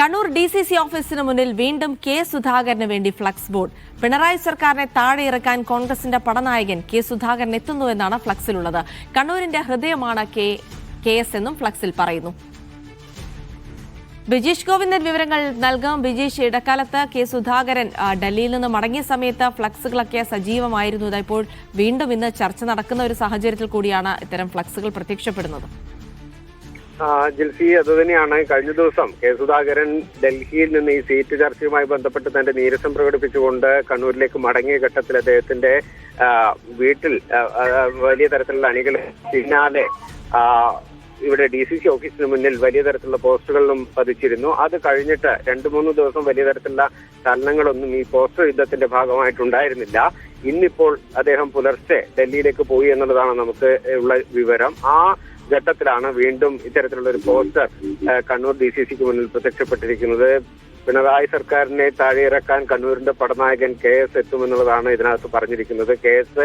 Kannur DCC ഓഫീസിന് മുന്നിൽ വീണ്ടും കെ സുധാകരന് വേണ്ടി ഫ്ലക്സ് ബോർഡ്. പിണറായി സർക്കാരിനെ താഴെയിറക്കാൻ കോൺഗ്രസിന്റെ പടനായകൻ കെ സുധാകരൻ എത്തുന്നുവെന്നാണ് ഫ്ലക്സിലുള്ളത്. കണ്ണൂരിന്റെ ഹൃദയമാണ് KS എന്നും ഫ്ലക്സിൽ പറയുന്നു. ബിജീഷ് ഗോവിന്ദൻ വിവരങ്ങൾ നൽകാം. ബിജീഷ്, ഇടക്കാലത്ത് കെ സുധാകരൻ ഡൽഹിയിൽ നിന്ന് മടങ്ങിയ സമയത്ത് ഫ്ലക്സുകളൊക്കെ സജീവമായിരുന്നു. ഇപ്പോൾ വീണ്ടും ഇന്ന് ചർച്ച നടക്കുന്ന ഒരു സാഹചര്യത്തിൽ കൂടിയാണ് ഇത്തരം ഫ്ലക്സുകൾ പ്രത്യക്ഷപ്പെടുന്നത്. ജിൽസി, അതുതന്നെയാണ്. കഴിഞ്ഞ ദിവസം കെ സുധാകരൻ ഡൽഹിയിൽ നിന്ന് ഈ സീറ്റ് ചർച്ചയുമായി ബന്ധപ്പെട്ട് തന്റെ നീരസം പ്രകടിപ്പിച്ചുകൊണ്ട് കണ്ണൂരിലേക്ക് മടങ്ങിയ ഘട്ടത്തിൽ അദ്ദേഹത്തിന്റെ വീട്ടിൽ വലിയ തരത്തിലുള്ള അണികൾ പിന്നാലെ ഇവിടെ DCC ഓഫീസിന് മുന്നിൽ വലിയ തരത്തിലുള്ള പോസ്റ്ററുകളും പതിച്ചിരുന്നു. അത് കഴിഞ്ഞിട്ട് 2-3 ദിവസം വലിയ തരത്തിലുള്ള ചലനങ്ങളൊന്നും ഈ പോസ്റ്റർ യുദ്ധത്തിന്റെ ഭാഗമായിട്ടുണ്ടായിരുന്നില്ല. ഇന്നിപ്പോൾ അദ്ദേഹം പുലർച്ചെ ഡൽഹിയിലേക്ക് പോയി എന്നുള്ളതാണ് നമുക്ക് ഉള്ള വിവരം. ആ ഘട്ടത്തിലാണ് വീണ്ടും ഇത്തരത്തിലുള്ള ഒരു പോസ്റ്റർ കണ്ണൂർ DCCക്ക് മുന്നിൽ പ്രത്യക്ഷപ്പെട്ടിരിക്കുന്നത്. പിണറായി സർക്കാരിനെ താഴെയിറക്കാൻ കണ്ണൂരിന്റെ പടനായകൻ KS എത്തുമെന്നുള്ളതാണ് ഇതിനകത്ത് പറഞ്ഞിരിക്കുന്നത്. KS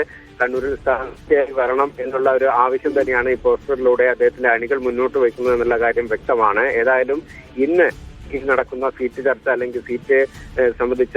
കണ്ണൂരിൽ സ്ഥാനാർത്ഥിയായി വരണം എന്നുള്ള ഒരു ആവശ്യം തന്നെയാണ് ഈ പോസ്റ്ററിലൂടെ അദ്ദേഹത്തിന്റെ അണികൾ മുന്നോട്ട് വയ്ക്കുന്നത് എന്നുള്ള കാര്യം വ്യക്തമാണ്. ഏതായാലും ഇന്ന് നടക്കുന്ന സീറ്റ് ചർച്ച അല്ലെങ്കിൽ സീറ്റ് സംബന്ധിച്ച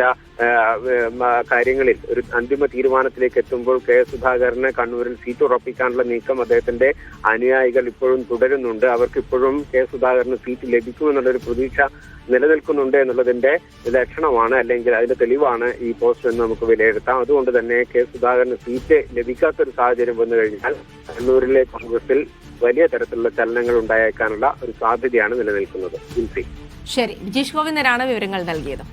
കാര്യങ്ങളിൽ ഒരു അന്തിമ തീരുമാനത്തിലേക്ക് എത്തുമ്പോൾ കെ സുധാകരന് കണ്ണൂരിൽ സീറ്റ് ഉറപ്പിക്കാനുള്ള നീക്കം അദ്ദേഹത്തിന്റെ അനുയായികൾ ഇപ്പോഴും തുടരുന്നുണ്ട്. അവർക്ക് ഇപ്പോഴും കെ സുധാകരന് സീറ്റ് ലഭിക്കുമെന്നുള്ളൊരു പ്രതീക്ഷ നിലനിൽക്കുന്നുണ്ട് എന്നുള്ളതിന്റെ ലക്ഷണമാണ്, അല്ലെങ്കിൽ അതിന്റെ തെളിവാണ് ഈ പോസ്റ്റർ എന്ന് നമുക്ക് വിലയിരുത്താം. അതുകൊണ്ട് തന്നെ കെ സുധാകരന് സീറ്റ് ലഭിക്കാത്തൊരു സാഹചര്യം വന്നു കഴിഞ്ഞാൽ കണ്ണൂരിലെ കോൺഗ്രസിൽ വലിയ തരത്തിലുള്ള ചലനങ്ങൾ ഉണ്ടായേക്കാനുള്ള ഒരു സാധ്യതയാണ് നിലനിൽക്കുന്നത്. ശരി, ബിജീഷ് ഗോവിന്ദനാണ് വിവരങ്ങൾ നൽകിയത്.